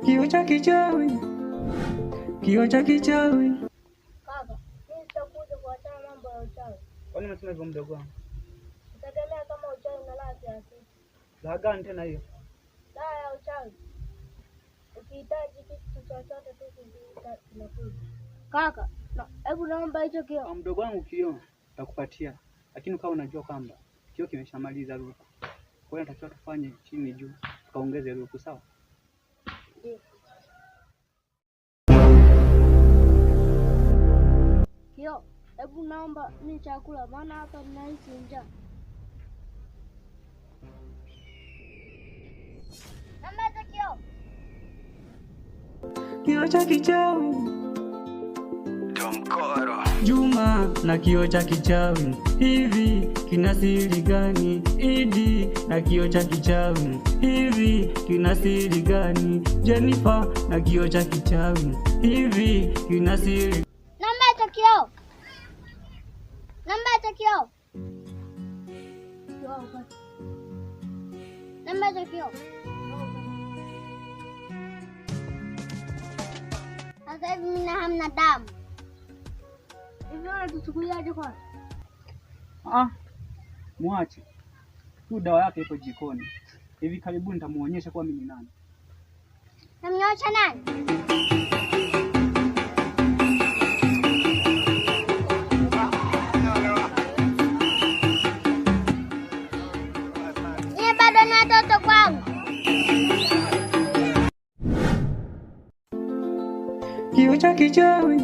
Kioo cha kichawi. Kioo cha kichawi. Kaka, mimi sitakuja kuachana mambo ya uchawi. Kwani unasema hivyo mdogo wangu? Utategemea kama uchawi unalala kiasi. La gani tena hiyo? Dawa ya uchawi. Ukihitaji kitu chochote tu kinakuja. Kaka, hebu naomba hicho kioo. Mdogo wangu kioo nitakupatia. Lakini kama unajua kwamba kioo kimeshamaliza ruku. Kwa hiyo natakiwa tufanye chini juu. Tukaongeze ruku, sawa? Ndio. Kioo, hebu naomba mimi chakula maana hapa ninahisi njaa. Naomba kioo. Kioo cha kichawi. Tomkoro. Juma na kioo cha kichawi. Hivi kina siri gani? Idi na kioo cha kichawi. Hivi kina siri gani? Jennifer na kioo cha kichawi. Hivi kina siri. Naomba kioo. Naomba kioo. Naomba kioo. Sasa hivi mimi hamna damu. Hivi unatuchukuliaje kwanza? Mwache. Tu dawa yake ipo jikoni. Hivi karibuni nitamuonyesha kwa mimi ni nani. Namnyoosha nani? Ni bado na watoto kwangu. Kioo cha kichawi.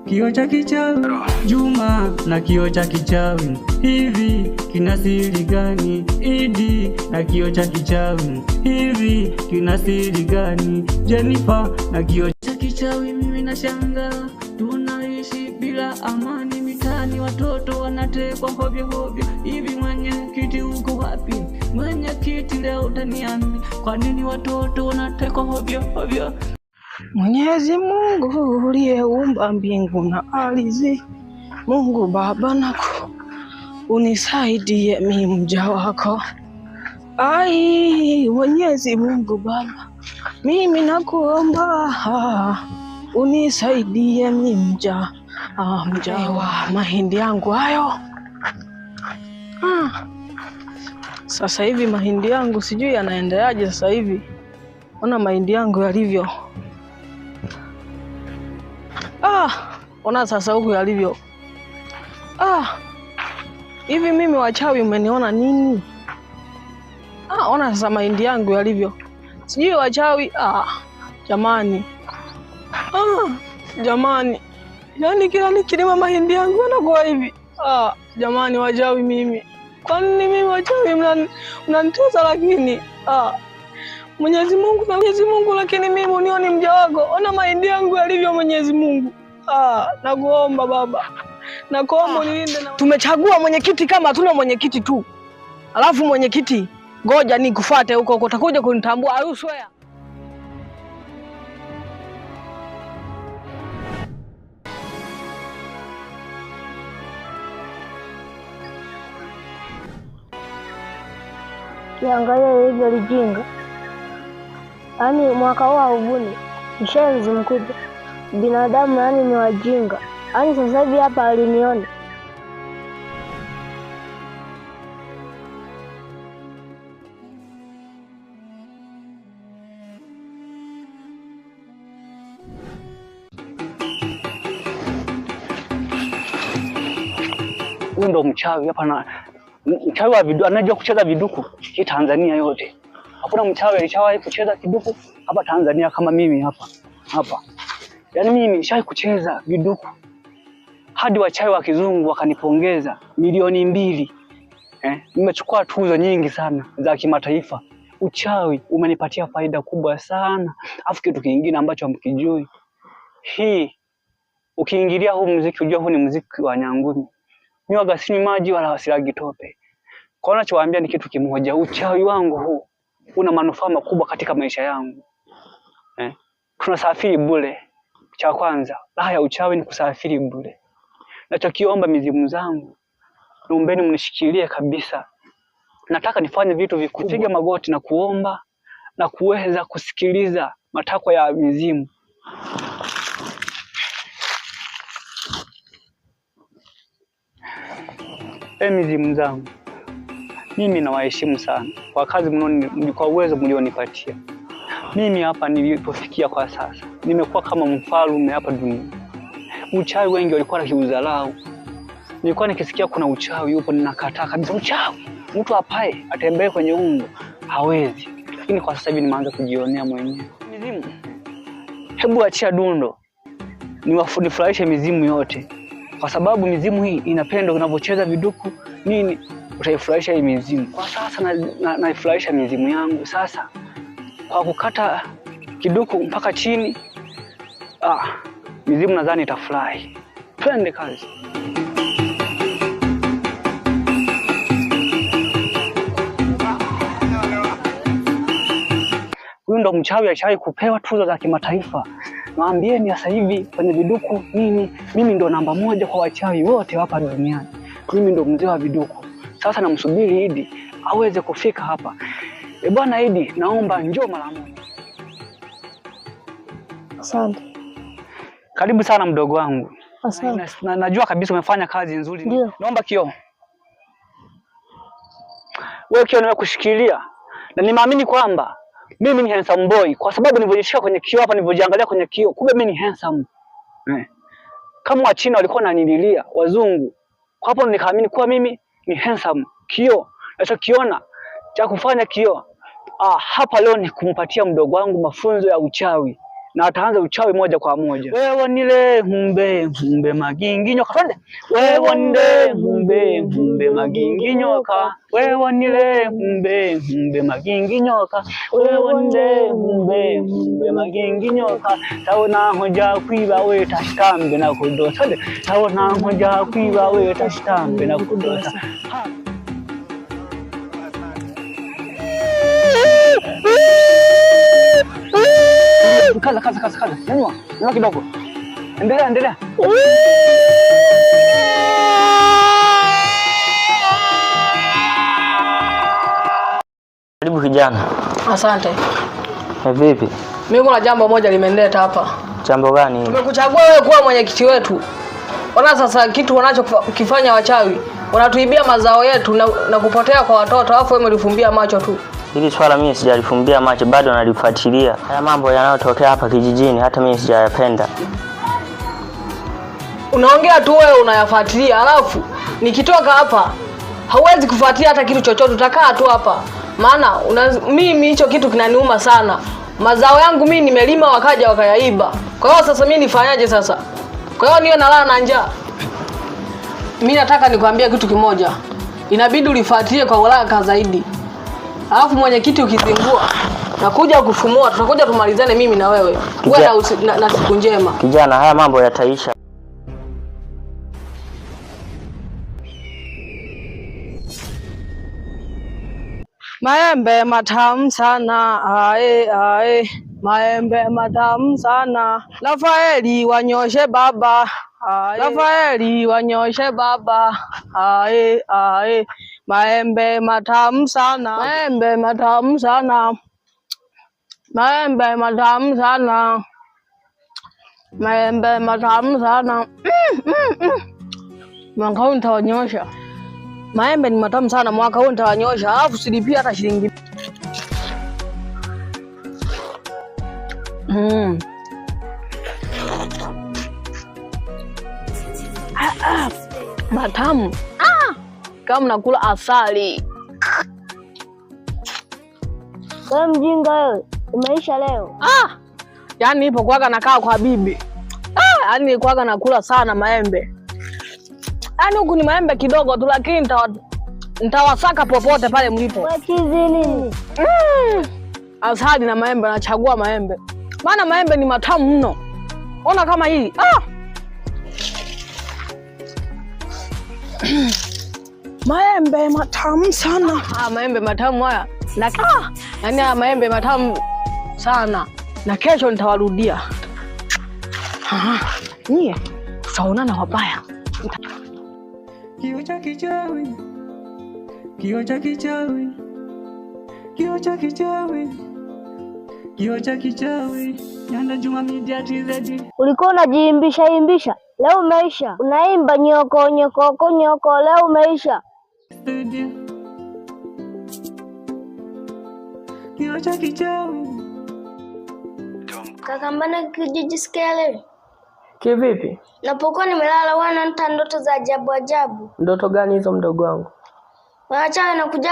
Kioo cha kichawi. Juma na kioo cha kichawi. Hivi kina siri gani? Idi na kioo cha kichawi. Hivi kina siri gani? Jennifer na kioo cha kichawi. Mimi nashangaa tunaishi bila amani mitaani, watoto wanatekwa hovyo hovyo. Hivi mwenyekiti uko wapi? Mwenyekiti leo utaniambia kwa nini watoto wanatekwa hovyo hovyo? Mwenyezi Mungu uliyeumba mbingu na ardhi, Mungu Baba naku unisaidie mimi mja wako. Ai, Mwenyezi Mungu Baba, mimi nakuomba unisaidie mimi mja wa mahindi yangu hayo. Sasa hivi mahindi yangu sijui yanaendeaje sasa hivi. Ona mahindi yangu yalivyo. Ona sasa huku yalivyo. Hivi mimi wachawi umeniona nini? Ona sasa mahindi yangu yalivyo. Sijui wachawi. Jamani. Jamani. Yaani kila nikilima mahindi yangu yanakuwa hivi. Jamani wachawi mimi. Kwa nini mimi wachawi mnanitesa lakini? Mwenyezi Mungu lakini mimi unioni mja wako. Ona mahindi yangu yalivyo Mwenyezi Mungu. Nakuomba Baba. Nakuomba unilinde na tumechagua mwenyekiti kama hatuna mwenyekiti tu. Alafu mwenyekiti, ngoja nikufuate huko utakuja kunitambua. I swear. Kiangalia hivyo lijinga. Yaani mwaka huu hauvuni. Mshenzi mkubwa. Binadamu yaani ni wajinga. Yaani sasa hivi hapa aliniona. Huyu ndo mchawi hapa na mchawi wa viduku, anajua kucheza viduku hii Tanzania yote. Hakuna mchawi alishawahi kucheza kiduku hapa Tanzania kama mimi hapa. Yaani mimi nishawahi kucheza viduku. Hadi wachawi wa kizungu wakanipongeza milioni 2. Nimechukua tuzo nyingi sana za kimataifa. Uchawi umenipatia faida kubwa sana. Afu kitu kingine ambacho hamkijui. Ukiingilia huu muziki unajua huu ni muziki wa nyangumi. Mimi waga sinywi maji wala wasilagi tope. Kwa hiyo nachowaambia ni kitu kimoja, uchawi wangu huu una manufaa makubwa katika maisha yangu. Tunasafiri bure. Cha kwanza, raha ya uchawi ni kusafiri bure. Nachokiomba mizimu zangu, naombeni mnishikilie kabisa. Nataka nifanye vitu vikubwa. Kupiga magoti na kuomba na kuweza kusikiliza matakwa ya mizimu. Mizimu zangu, mimi nawaheshimu sana kwa kazi kwa uwezo mlionipatia. Mimi hapa nilipofikia kwa sasa, nimekuwa kama mfalme hapa duniani. Uchawi wengi walikuwa wakiudharau. Nilikuwa nikisikia kuna uchawi yupo, ninakataa kabisa. Uchawi, mtu apae atembee kwenye ungo hawezi. Lakini kwa sasa hivi nimeanza kujionea mwenyewe. Mizimu, hebu achia dundo nifurahishe mizimu yote, kwa sababu mizimu hii inapenda unavyocheza viduku nini, utaifurahisha hii mizimu. Kwa sasa naifurahisha mizimu yangu sasa kwa kukata kiduku mpaka chini. Mizimu nadhani itafurahi. Twende kazi. Huyu ndo mchawi alishawahi kupewa tuzo za kimataifa. Naambieni sasa hivi kwenye viduku nini, mimi ndo namba 1 kwa wachawi wote hapa duniani. Mimi ndo mzee wa viduku. Sasa namsubiri Idi aweze kufika hapa. Bwana Idi, naomba njoo mara moja. Asante. Karibu sana mdogo wangu. Asante. Najua kabisa umefanya kazi nzuri. Ndio. Naomba kioo. Wewe kioo nimekushikilia na nimeamini kwamba mimi ni handsome boy kwa sababu nilivyojishika kwenye kioo hapa, nilivyojiangalia kwenye kioo, kumbe mimi ni handsome. Kama Wachina walikuwa wananililia, wazungu. Kwa hapo nikaamini kuwa mimi ni handsome. Kioo nachokiona cha kufanya kioo. Hapa leo ni kumpatia mdogo wangu mafunzo ya uchawi na ataanza uchawi moja kwa moja. Wewe nile humbe maginginyoka. Twende. Wewe nile humbe maginginyoka. Wewe nile humbe maginginyoka. Wewe nile humbe maginginyoka. Taona hoja kwiba we tashitambe na kudosa. Twende. Taona hoja kwiba we tashitambe na kudosa. Kaza. Nyanyua kidogo. Endelea. Karibu kijana. Asante. Vipi? Mimi kuna jambo moja limenileta hapa. Jambo gani? Tumekuchagua wewe kuwa mwenyekiti wetu. Ona sasa kitu wanachokifanya wachawi. Wanatuibia mazao yetu na kupotea kwa watoto, alafu wewe umelifumbia macho tu. Hili swala mimi sijalifumbia macho, bado nalifuatilia. Haya mambo yanayotokea hapa kijijini hata mimi sijayapenda. Unaongea tu wewe unayafuatilia, alafu nikitoka hapa hauwezi kufuatilia hata kitu chochote, utakaa tu hapa. Maana mimi hicho kitu kinaniuma sana. Mazao yangu mimi nimelima wakaja wakayaiba. Kwa hiyo sasa mimi nifanyaje sasa? Kwa hiyo niwe nalala na njaa. Mimi nataka nikwambie kitu kimoja. Inabidi ulifuatilie kwa haraka zaidi. Alafu mwenyekiti ukizingua na kuja kufumua, tutakuja tumalizane mimi na wewe. Uwe na siku njema. Kijana, haya mambo yataisha. Maembe matamu sana, ae. Maembe matamu sana. Rafaeli wanyoshe baba, ae. Rafaeli wanyoshe baba, ae. Maembe matamu sana. Maembe matamu sana. Maembe matamu sana. Maembe matamu sana. Mwaka huu nitawanyosha. Maembe ni matamu sana, mwaka huu nitawanyosha. Alafu silipia hata shilingi. Matamu. Kama nakula asali. Wewe mjinga wewe, umeisha leo. Yaani nipo kwaga nakaa kwa bibi. Yaani nilikuwaga nakula sana maembe. Yaani huku ni maembe kidogo tu, lakini nitawasaka popote pale mlipo. Wewe chizi nini? Asali na maembe, nachagua maembe. Maana maembe ni matamu mno. Ona kama hii. Maembe matamu sana. Maembe matamu haya. Yaani haya maembe matamu sana. Na kesho nitawarudia. Nyie, tutaonana wabaya. Kioo cha kichawi. Kioo cha kichawi. Kioo cha kichawi. kioo cha kichawi. Nyanda Juma Media TZ. Ulikuwa unajiimbisha imbisha, leo umeisha. Unaimba nyoko nyoko nyoko, leo umeisha. Studio. Kioo cha kichawi. Kaka, mbona kijisikia leo? Kivipi? Napokuwa nimelala wana nita ndoto za ajabu ajabu. Ndoto gani hizo mdogo wangu? Wachawi wanakuja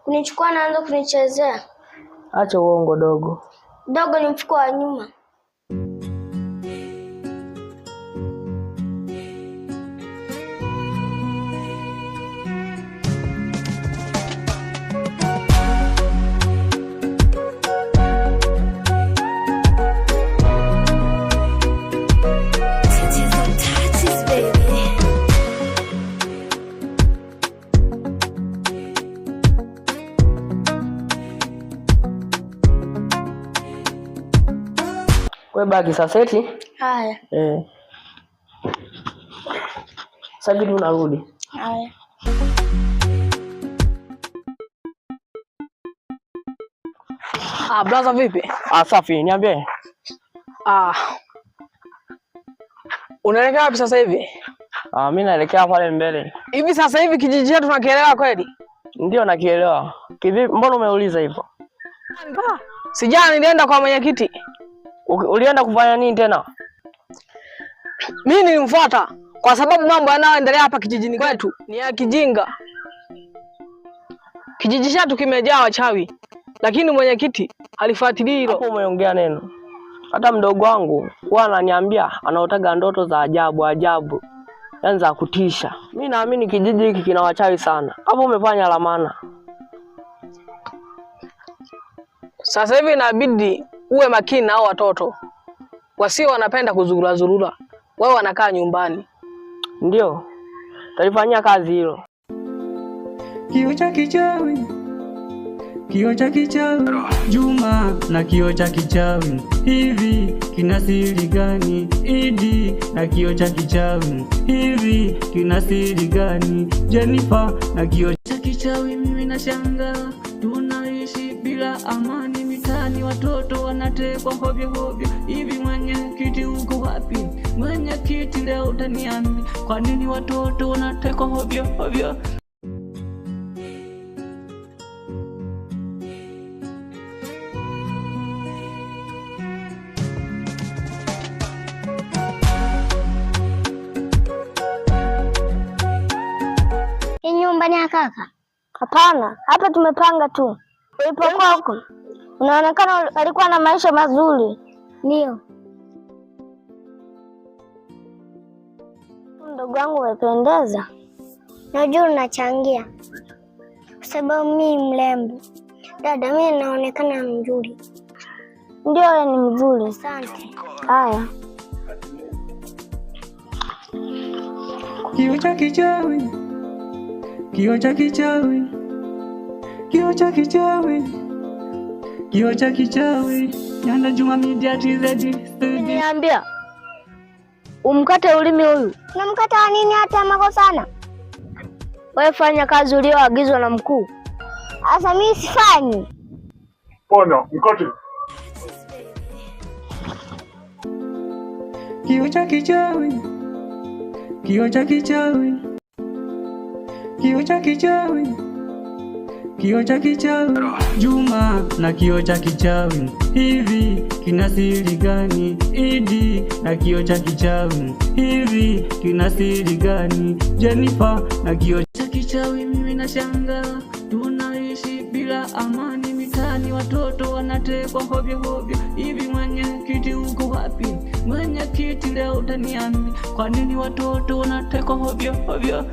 kunichukua na anza kunichezea. Acha uongo dogo. Dogo ni mfuko wa nyuma. We baki saseti? Haya. Sasa hivi unarudi. Haya. Brother vipi? Safi, niambie. Unaelekea wapi sasa hivi? Mimi naelekea pale mbele. Hivi sasa hivi kijiji chetu tunakielewa kweli? Ndio nakielewa. Kivipi? Mbona umeuliza hivyo? Sijana nilienda kwa mwenyekiti. Ulienda kufanya nini tena? Mimi nilimfuata kwa sababu mambo yanayoendelea hapa kijijini kwetu ni ya kijinga. Kijiji chetu kimejaa wachawi, lakini mwenyekiti alifuatilia hilo. Hapo umeongea neno. Hata mdogo wangu huwa ananiambia anaotaga ndoto za ajabu ajabu. Yaani za kutisha. Mimi naamini kijiji hiki kina wachawi sana. Hapo umefanya la maana. Sasa hivi inabidi uwe makini na hao watoto. Wasio wanapenda kuzurura zurura. Wao wanakaa nyumbani. Ndio. Talifanyia kazi hilo. Kioo cha kichawi. Kioo cha kichawi. Juma na kioo cha kichawi. Hivi kina siri gani? Idi na kioo cha kichawi. Hivi kina siri gani? Jennifer na kioo cha kichawi. Mimi nashangaa tunaishi bila amani mitaani, watoto wanatekwa hovyo hovyo. Hivi mwenyekiti uko wapi? Mwenyekiti leo utaniambia kwa nini watoto wanatekwa hovyo hovyo? Hii nyumba ni ya kaka? Hapana, hapa tumepanga tu. Ulipokuwa huko unaonekana alikuwa na maisha mazuri. Ndio. Mdogo wangu umependeza. Najua unachangia. Kwa sababu mimi mrembo. Dada, mimi naonekana mzuri. Ndio, wewe ni mzuri. Asante. Haya. Kioo cha kichawi. Kioo cha kichawi. Kioo cha kichawi. Kioo cha kichawi. Nyanda Juma Media TZ. Niambia. Umkate ulimi huyu. Unamkata wa nini hata makosana? Wewe fanya kazi ulioagizwa na mkuu. Sasa mimi sifanyi. Pona, mkate. Kioo cha kichawi. Kioo cha kichawi. Kioo cha kichawi. Kioo cha kichawi. Juma na kioo cha kichawi. Hivi kina siri gani? Idi na kioo cha kichawi. Hivi kina siri gani? Jennifer na kioo cha kichawi. Mimi nashangaa tunaishi bila amani mitaani, watoto wanatekwa hovyo hovyo. Hivi mwenyekiti uko wapi? Mwenyekiti leo utaniambia kwa nini watoto wanatekwa hovyo hovyo?